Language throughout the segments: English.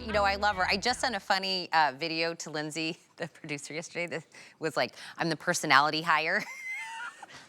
You know, I love her. I just sent a funny video to Lindsay, the producer, yesterday that was like, I'm the personality hire.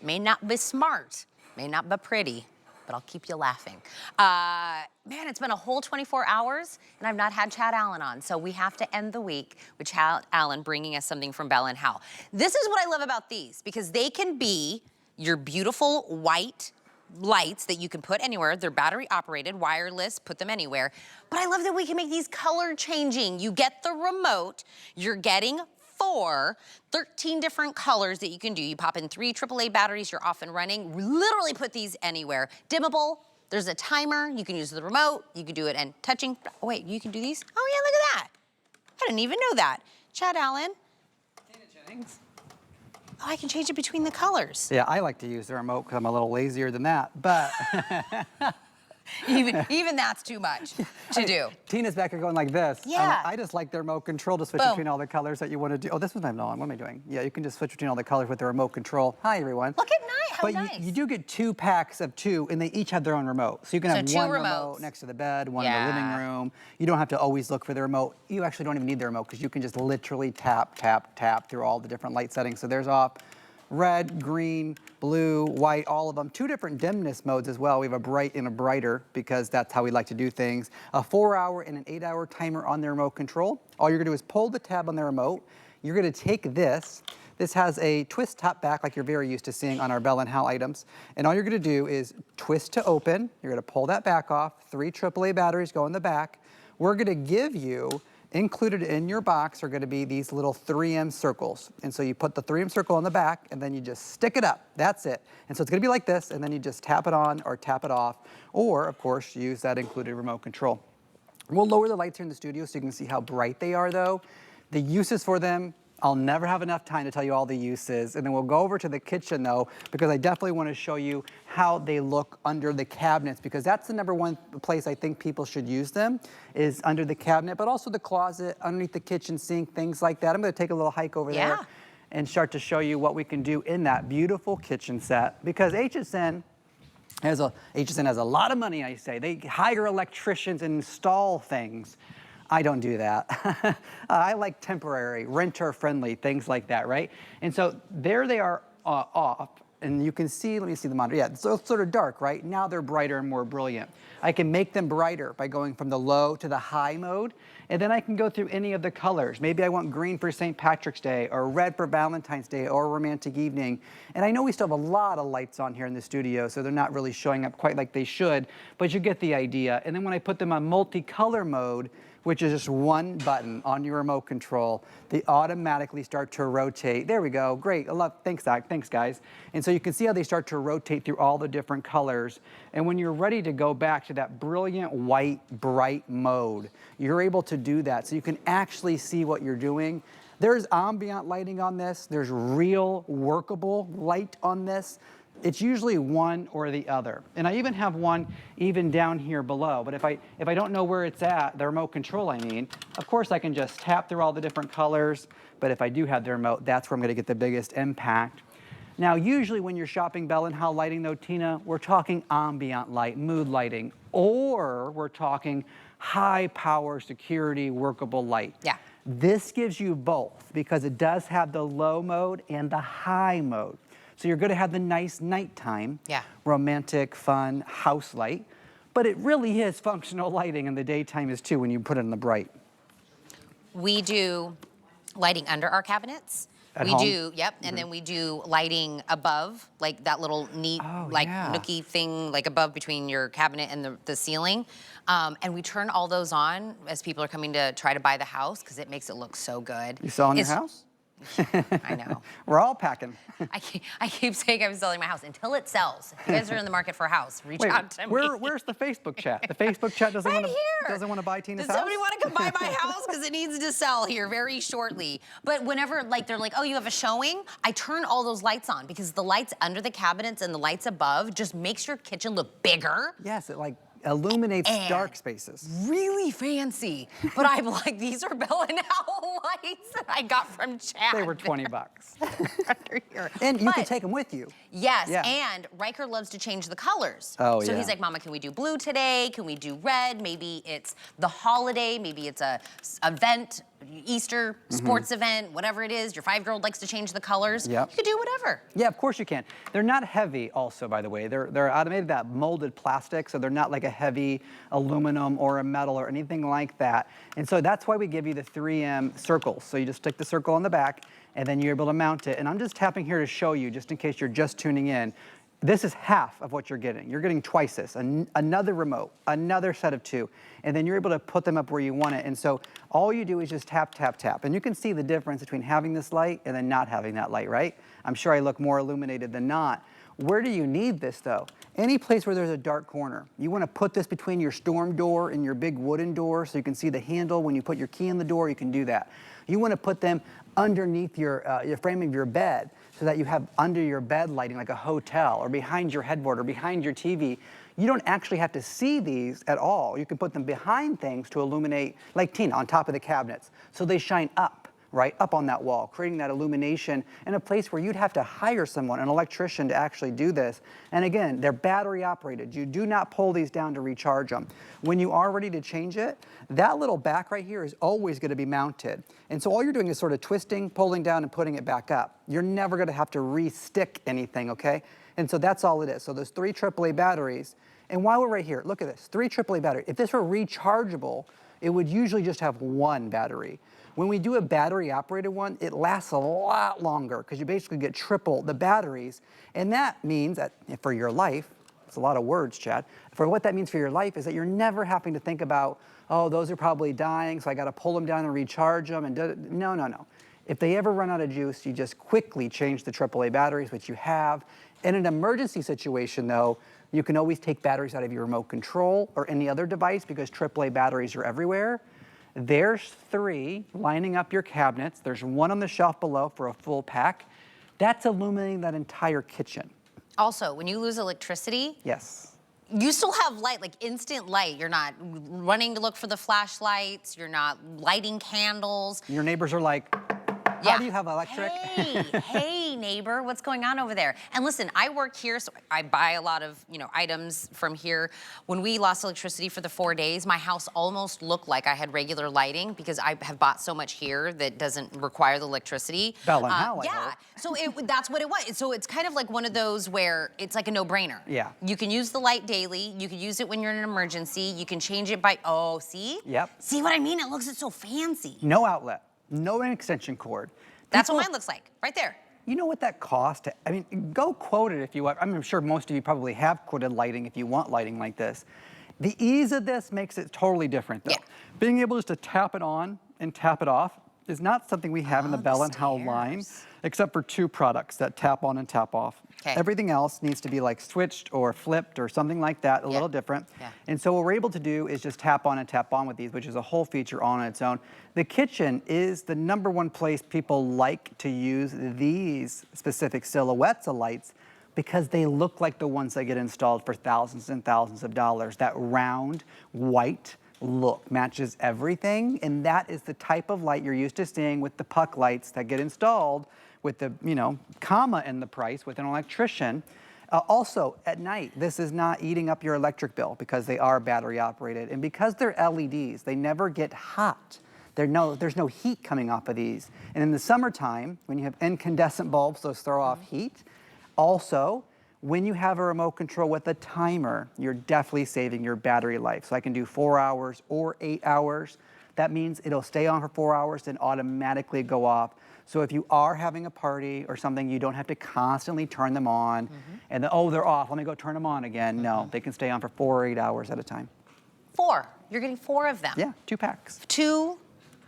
May not be smart, may not be pretty, but I'll keep you laughing. Man, it's been a whole 24 hours and I've not had Chad Allen on. So we have to end the week with Chad Allen bringing us something from Bell+Howell. This is what I love about these, because they can be your beautiful white lights that you can put anywhere. They're battery operated, wireless, put them anywhere. But I love that we can make these color changing. You get the remote, you're getting 13 different colors that you can do. You pop in 3 AAA batteries, you're off and running. Literally put these anywhere. Dimmable, there's a timer, you can use the remote, you can do it and touching. Oh wait, you can do these? Oh yeah, look at that. I didn't even know that. Chad Allen. Oh, I can change it between the colors. Yeah, I like to use the remote because I'm a little lazier than that, but... even that's too much to do. Tina's back here going like this. Yeah. I just like the remote control to switch between all the colors that you want to do. Oh, this one's not on. What am I doing? Yeah, you can just switch between all the colors with the remote control. Hi, everyone. Look at nice. How nice. But you do get 2 packs of 2, and they each have their own remote. So you can have one remote next to the bed, one in the living room. You don't have to always look for the remote. You actually don't even need the remote because you can just literally tap, tap, tap through all the different light settings. So there's off. Red, green, blue, white, all of them. 2 different dimness modes as well. We have a bright and a brighter because that's how we like to do things. A 4-hour and an 8-hour timer on the remote control. All you're gonna do is pull the tab on the remote. You're gonna take this. This has a twist top back like you're very used to seeing on our Bell+Howell items. And all you're gonna do is twist to open. You're gonna pull that back off. 3 AAA batteries go in the back. We're gonna give you, included in your box are going to be these little 3M circles. And so you put the 3M circle on the back and then you just stick it up. That's it. And so it's going to be like this, and then you just tap it on or tap it off, or of course use that included remote control. We'll lower the lights here in the studio so you can see how bright they are though. The uses for them, I'll never have enough time to tell you all the uses. And then we'll go over to the kitchen though, because I definitely want to show you how they look under the cabinets, because that's the #1 place I think people should use them, is under the cabinet, but also the closet, underneath the kitchen sink, things like that. I'm going to take a little hike over there and start to show you what we can do in that beautiful kitchen set, because HSN has a lot of money, I say. They hire electricians and install things. I don't do that. I like temporary, renter-friendly, things like that, right? And so there they are off, and you can see, let me see the monitor. Yeah, so it's sort of dark, right? Now they're brighter and more brilliant. I can make them brighter by going from the low to the high mode, and then I can go through any of the colors. Maybe I want green for St. Patrick's Day, or red for Valentine's Day, or a romantic evening. And I know we still have a lot of lights on here in the studio, so they're not really showing up quite like they should, but you get the idea. And then when I put them on multicolor mode, which is just 1 button on your remote control, they automatically start to rotate. There we go, great, I love, thanks Zach, thanks guys. And so you can see how they start to rotate through all the different colors. And when you're ready to go back to that brilliant white, bright mode, you're able to do that. So you can actually see what you're doing. There's ambient lighting on this. There's real workable light on this. It's usually one or the other. And I even have one even down here below. But if I don't know where it's at, the remote control I mean, of course I can just tap through all the different colors. But if I do have the remote, that's where I'm gonna get the biggest impact. Now, usually when you're shopping Bell+Howell lighting though, Tina, we're talking ambient light, mood lighting, or we're talking high power security workable light. Yeah. This gives you both because it does have the low mode and the high mode. So you're going to have the nice nighttime, romantic, fun house light, but it really is functional lighting in the daytime is too when you put it in the bright. We do lighting under our cabinets. At home? Do, and then we do lighting above, like that little neat, nookie thing, like above between your cabinet and the ceiling. And we turn all those on as people are coming to try to buy the house because it makes it look so good. You selling your house? I know. We're all packing. I keep saying I'm selling my house until it sells. If you guys are in the market for a house, reach out to me. Where's the Facebook chat? The Facebook chat doesn't want to buy Tina's house? Does somebody want to come buy my house? Because it needs to sell here very shortly. But whenever they're like, oh, you have a showing? I turn all those lights on because the lights under the cabinets and the lights above just makes your kitchen look bigger. Yes, illuminates And dark spaces. really fancy. But I'm like, these are Bell+Howell lights that I got from Chad. They were 20 bucks. Under here. And you can take them with you. Yes, Yeah. and Riker loves to change the colors. Oh, so yeah. he's like, Mama, can we do blue today? Can we do red? Maybe it's the holiday. Maybe it's a event, Easter, sports event, whatever it is. Your 5-year-old likes to change the colors. Yep. You could do whatever. Yeah, of course you can. They're not heavy also, by the way. They're out of made of that molded plastic, so they're not like a heavy aluminum or a metal or anything like that. And so that's why we give you the 3M circles. So you just stick the circle on the back, and then you're able to mount it. And I'm just tapping here to show you, just in case you're just tuning in, this is half of what you're getting. You're getting twice this, another remote, another set of 2, and then you're able to put them up where you want it. And so all you do is just tap, tap, tap. And you can see the difference between having this light and then not having that light, right? I'm sure I look more illuminated than not. Where do you need this though? Any place where there's a dark corner. You want to put this between your storm door and your big wooden door so you can see the handle. When you put your key in the door, you can do that. You want to put them underneath your frame of your bed so that you have under your bed lighting like a hotel, or behind your headboard or behind your TV. You don't actually have to see these at all. You can put them behind things to illuminate, like Tina, on top of the cabinets. So they shine up, right, up on that wall, creating that illumination in a place where you'd have to hire someone, an electrician, to actually do this. And again, they're battery operated. You do not pull these down to recharge them. When you are ready to change it, that little back right here is always going to be mounted. And so all you're doing is sort of twisting, pulling down, and putting it back up. You're never going to have to re-stick anything, okay? And so that's all it is. So there's 3 AAA batteries. And while we're right here, look at this, 3 AAA batteries. If this were rechargeable, it would usually just have 1 battery. When we do a battery operated one, it lasts a lot longer because you basically get triple the batteries. And that means that for your life, it's a lot of words, Chad. For what that means for your life is that you're never having to think about, oh, those are probably dying, so I got to pull them down and recharge them. And no, no, no. If they ever run out of juice, you just quickly change the AAA batteries, which you have. In an emergency situation, though, you can always take batteries out of your remote control or any other device because AAA batteries are everywhere. There's 3 lining up your cabinets. There's 1 on the shelf below for a full pack. That's illuminating that entire kitchen. Also, when you lose electricity, Yes. you still have light, like instant light. You're not running to look for the flashlights. You're not lighting candles. Your neighbors are like, how do you have electric? Hey, neighbor, what's going on over there? And listen, I work here, so I buy a lot of, items from here. When we lost electricity for the 4 days, my house almost looked like I had regular lighting because I have bought so much here that doesn't require the electricity. Bell+Howell, yeah, so that's what it was. So it's kind of like one of those where it's like a no-brainer. Yeah. You can use the light daily. You can use it when you're in an emergency. You can change it by, oh, see? Yep. See what I mean? It looks so fancy. No outlet, no extension cord. That's what mine looks like, right there. You know what that cost? I mean, go quote it if you want. I'm sure most of you probably have quoted lighting if you want lighting like this. The ease of this makes it totally different, though. Yeah. Being able just to tap it on and tap it off is not something we have in the Bell+Howell line, except for 2 products that tap on and tap off. Okay. Everything else needs to be like switched or flipped or something like that, a little different. Yeah. And so what we're able to do is just tap on and tap on with these, which is a whole feature on its own. The kitchen is the #1 place people like to use these specific silhouettes of lights because they look like the ones that get installed for thousands and thousands of dollars. That round, white look matches everything, and that is the type of light you're used to seeing with the puck lights that get installed with the, comma in the price with an electrician. Also, at night, this is not eating up your electric bill because they are battery operated, and because they're LEDs, they never get hot. There's no heat coming off of these. And in the summertime, when you have incandescent bulbs, those throw off heat. Also, when you have a remote control with a timer, you're definitely saving your battery life. So I can do 4 hours or 8 hours. That means it'll stay on for 4 hours, then automatically go off. So if you are having a party or something, you don't have to constantly turn them on and then, oh, they're off, let me go turn them on again. No, they can stay on for 4 or 8 hours at a time. 4. You're getting 4 of them. Yeah, 2 packs. Two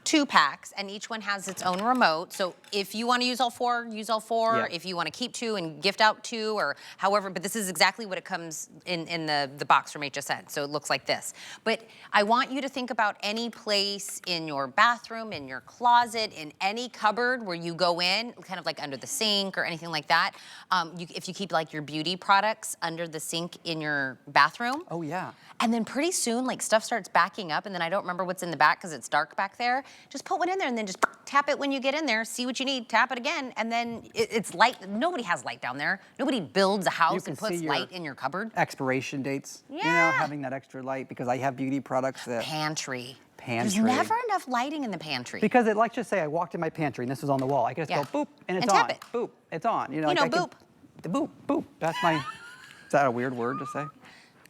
2 packs, and each one has its own remote. So if you want to use all 4, use all 4. Yeah. If you want to keep 2 and gift out 2, or however, but this is exactly what it comes in the box from HSN. So it looks like this. But I want you to think about any place in your bathroom, in your closet, in any cupboard where you go in, kind of like under the sink or anything like that. If you keep like your beauty products under the sink in your bathroom. Oh, yeah. And then pretty soon, like stuff starts backing up, and then I don't remember what's in the back because it's dark back there. Just put one in there and then just tap it when you get in there, see what you need, tap it again, and then it's light. Nobody has light down there. Nobody builds a house and puts light in your cupboard. Expiration dates. Yeah. You know, having that extra light, because I have beauty products that... Pantry. Pantry. There's never enough lighting in the pantry. Because let's just say I walked in my pantry and this was on the wall. I could just go boop and it's and on. Tap it. Boop, it's on. You know, boop. Boop, boop. That's my, is that a weird word to say?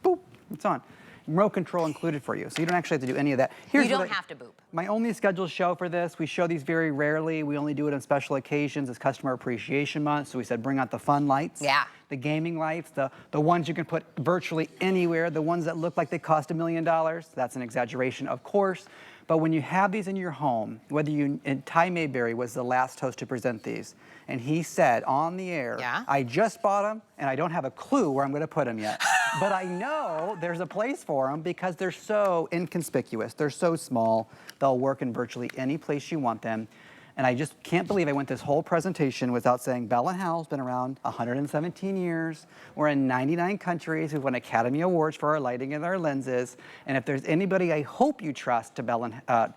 Boop, it's on. Remote control included for you, so you don't actually have to do any of that. You don't have to boop. My only scheduled show for this, we show these very rarely. We only do it on special occasions. It's Customer Appreciation Month, so we said bring out the fun lights. Yeah. The gaming lights, the ones you can put virtually anywhere, the ones that look like they cost $1 million. That's an exaggeration, of course. But when you have these in your home, and Ty Mayberry was the last host to present these, and he said on the air, I just bought them, and I don't have a clue where I'm going to put them yet. But I know there's a place for them because they're so inconspicuous. They're so small. They'll work in virtually any place you want them. And I just can't believe I went this whole presentation without saying Bell+Howell's been around 117 years. We're in 99 countries. We've won Academy Awards for our lighting and our lenses. And if there's anybody I hope you trust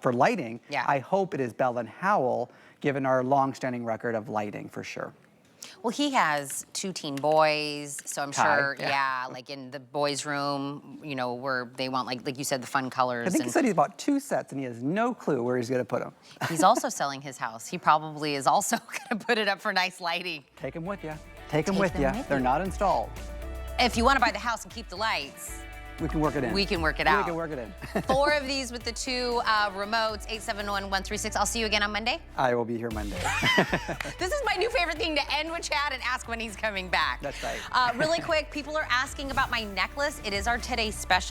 for lighting, I hope it is Bell+Howell, given our long-standing record of lighting for sure. Well, he has 2 teen boys, so I'm sure, like in the boys' room, you know, where they want, like you said, the fun colors. I think he said he's bought 2 sets, and he has no clue where he's going to put them. He's also selling his house. He probably is also going to put it up for nice lighting. Take them with you. Take them with you. They're not installed. If you want to buy the house and keep the lights, we can work it in. We can work it out. We can work it in. 4 of these with the 2 remotes, 871-136. I'll see you again on Monday. I will be here Monday. This is my new favorite thing, to end with Chad and ask when he's coming back. That's right. Really quick, people are asking about my necklace. It is our Today Special.